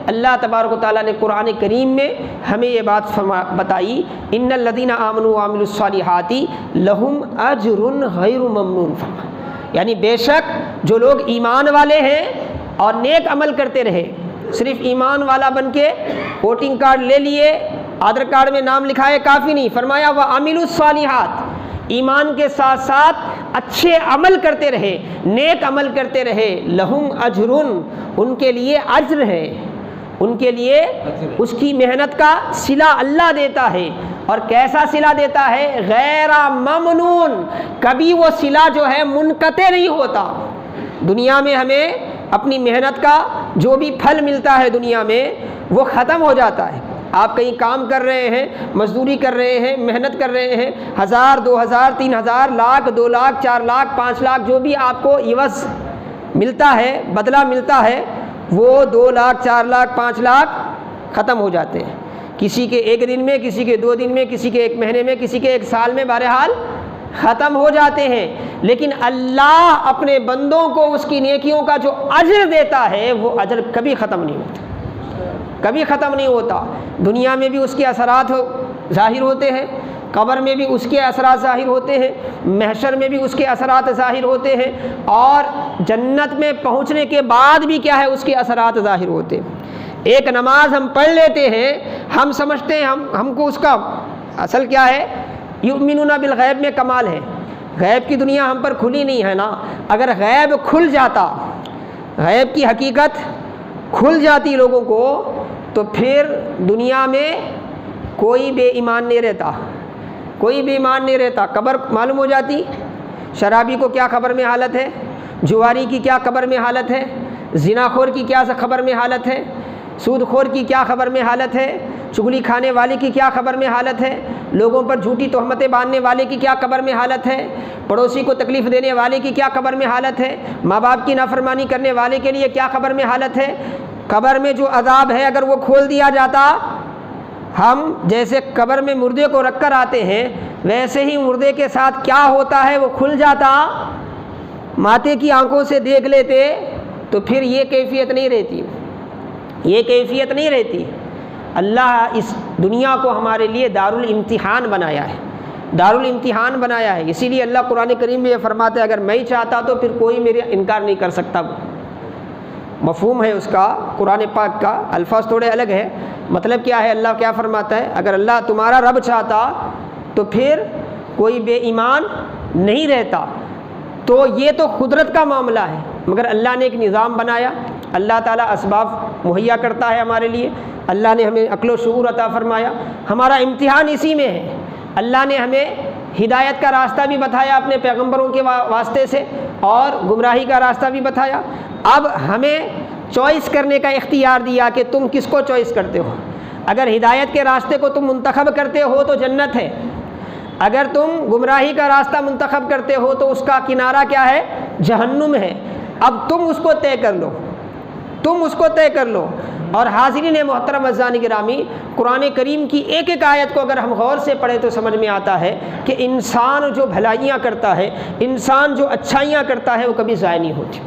اللہ تبارک و تعالیٰ نے قرآن کریم میں ہمیں یہ بات بتائی، ان الذین آمنوا وعملوا الصالحات لہم اجر غیر ممنون، یعنی بے شک جو لوگ ایمان والے ہیں اور نیک عمل کرتے رہے، صرف ایمان والا بن کے ووٹنگ کارڈ لے لیے، آدھار کارڈ میں نام لکھائے کافی نہیں، فرمایا وعملوا الصالحات، ایمان کے ساتھ ساتھ اچھے عمل کرتے رہے، نیک عمل کرتے رہے، لہم اجرن، ان کے لیے اجر ہے، ان کے لیے اس کی محنت کا صلہ اللہ دیتا ہے، اور کیسا صلہ دیتا ہے؟ غیر ممنون، کبھی وہ صلہ جو ہے منقطع نہیں ہوتا۔ دنیا میں ہمیں اپنی محنت کا جو بھی پھل ملتا ہے دنیا میں وہ ختم ہو جاتا ہے۔ آپ کہیں کام کر رہے ہیں، مزدوری کر رہے ہیں، محنت کر رہے ہیں، 1000 2000 3000 لاکھ 2 لاکھ 4 لاکھ 5 لاکھ جو بھی آپ کو عوض ملتا ہے، بدلہ ملتا ہے، وہ 2 لاکھ 4 لاکھ 5 لاکھ ختم ہو جاتے ہیں، کسی کے 1 دن میں، کسی کے 2 دن میں، کسی کے 1 مہینے میں، کسی کے 1 سال میں، بہرحال ختم ہو جاتے ہیں۔ لیکن اللہ اپنے بندوں کو اس کی نیکیوں کا جو اجر دیتا ہے وہ اجر کبھی ختم نہیں ہوتا، کبھی ختم نہیں ہوتا۔ دنیا میں بھی اس کے اثرات ظاہر ہوتے ہیں، قبر میں بھی اس کے اثرات ظاہر ہوتے ہیں، محشر میں بھی اس کے اثرات ظاہر ہوتے ہیں، اور جنت میں پہنچنے کے بعد بھی کیا ہے؟ اس کے اثرات ظاہر ہوتے ہیں۔ ایک نماز ہم پڑھ لیتے ہیں، ہم سمجھتے ہیں ہم کو اس کا اصل کیا ہے؟ یؤمنون بالغیب میں کمال ہے، غیب کی دنیا ہم پر کھلی نہیں ہے نا۔ اگر غیب کھل جاتا، غیب کی حقیقت کھل جاتی لوگوں کو، تو پھر دنیا میں کوئی بے ایمان نہیں رہتا، کوئی بے ایمان نہیں رہتا۔ قبر معلوم ہو جاتی، شرابی کو کیا قبر میں حالت ہے، جواری کی کیا قبر میں حالت ہے، زنا خور کی کیا خبر میں حالت ہے، سود خور کی کیا خبر میں حالت ہے، چغلی کھانے والے کی کیا خبر میں حالت ہے، لوگوں پر جھوٹی تہمتیں باندھنے والے کی کیا قبر میں حالت ہے، پڑوسی کو تکلیف دینے والے کی کیا قبر میں حالت ہے، ماں باپ کی نافرمانی کرنے والے کے لیے کیا قبر میں حالت ہے۔ قبر میں جو عذاب ہے اگر وہ کھول دیا جاتا، ہم جیسے قبر میں مردے کو رکھ کر آتے ہیں ویسے ہی مردے کے ساتھ کیا ہوتا ہے وہ کھل جاتا، ماتے کی آنکھوں سے دیکھ لیتے، تو پھر یہ کیفیت نہیں رہتی، یہ کیفیت نہیں رہتی۔ اللہ اس دنیا کو ہمارے لیے دارالامتحان بنایا ہے، دارالامتحان بنایا ہے۔ اسی لیے اللہ قرآن کریم میں یہ فرماتا ہے اگر میں چاہتا تو پھر کوئی میرا انکار نہیں کر سکتا۔ مفہوم ہے اس کا قرآن پاک کا، الفاظ تھوڑے الگ ہے، مطلب کیا ہے؟ اللہ کیا فرماتا ہے؟ اگر اللہ تمہارا رب چاہتا تو پھر کوئی بے ایمان نہیں رہتا۔ تو یہ تو قدرت کا معاملہ ہے، مگر اللہ نے ایک نظام بنایا، اللہ تعالیٰ اسباب مہیا کرتا ہے ہمارے لیے، اللہ نے ہمیں عقل و شعور عطا فرمایا، ہمارا امتحان اسی میں ہے۔ اللہ نے ہمیں ہدایت کا راستہ بھی بتایا اپنے پیغمبروں کے واسطے سے، اور گمراہی کا راستہ بھی بتایا۔ اب ہمیں چوائس کرنے کا اختیار دیا کہ تم کس کو چوائس کرتے ہو۔ اگر ہدایت کے راستے کو تم منتخب کرتے ہو تو جنت ہے، اگر تم گمراہی کا راستہ منتخب کرتے ہو تو اس کا کنارہ کیا ہے؟ جہنم ہے۔ اب تم اس کو طے کر لو، تم اس کو طے کر لو۔ اور حاضرین محترم عزیزان گرامی، قرآن کریم کی ایک ایک آیت کو اگر ہم غور سے پڑھیں تو سمجھ میں آتا ہے کہ انسان جو بھلائیاں کرتا ہے، انسان جو اچھائیاں کرتا ہے وہ کبھی ضائع نہیں ہوتی۔